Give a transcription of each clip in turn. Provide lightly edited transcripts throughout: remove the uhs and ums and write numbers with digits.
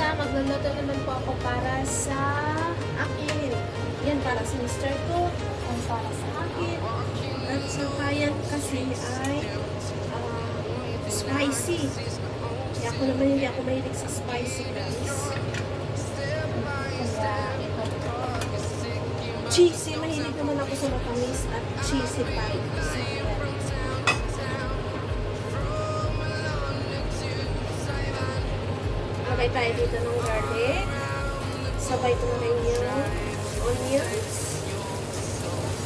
Magluluto naman po ako para sa akin. Yan para sa mister ko. Yan para sa akin. At saka yan kasi ay spicy. Kaya ako naman hindi ako mahilig sa spicy, guys. Kaya ito. Cheesy. Mahilig naman ako sa matamis at cheesy pie. Sabay tayo dito ng garlic. Sabay ko na rin yung onions.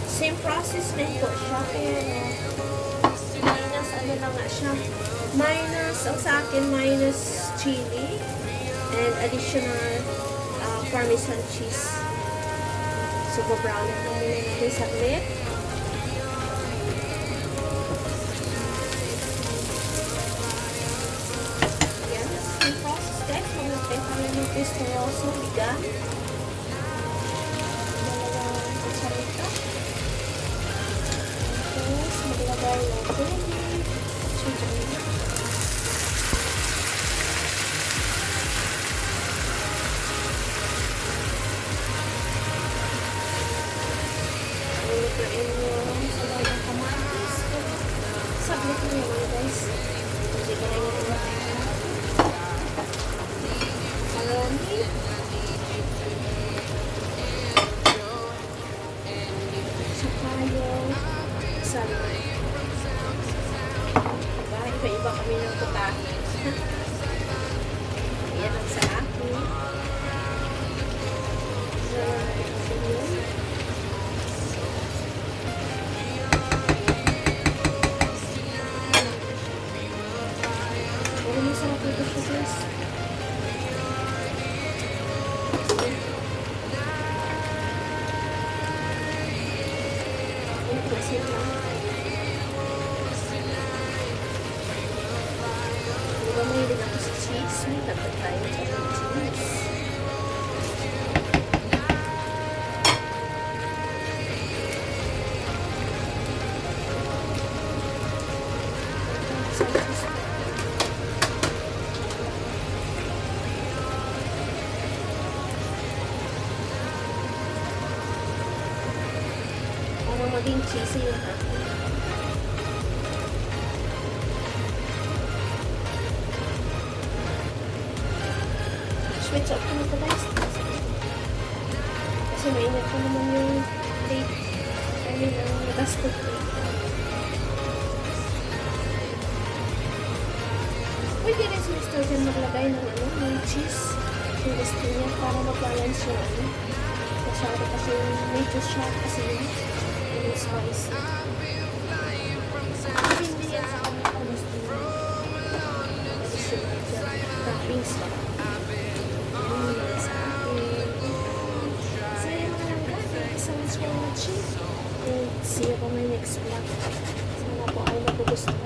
Same process din po siya. Minus, ano lang nga siya. Minus, ang sa akin, minus chili. And additional parmesan cheese. So, brown lang muna natin saglit. Pistoso, biga. Dalawang kutsarita. Tapos, maglagay ng tubig. Susunod. Lutuin yung sabaw ng kamatis. Sablit mo naman, guys. Hindi ko na yung iba-iba kami ng putahe. Yan ang sa akin. Masarap ito siya, guys. Kasi lang. Diba mahilig ako sa cheese? May tatag tayo sa cheese. Para maging cheesy yung akin. Switch up ko na ito, guys. Kasi mainit ko naman yung plate. I mean, ang basket plate. Pwede rin si Mr. Jen maglagay ng cheese. Yung gusto niya para mag-balance yung masyado kasi medyo sharp kasi yung spicy. Hindi yan sa kanya kung gusto niya. Additional toppings lang. See you on my next vlog. Sana po ay nagugustuhan.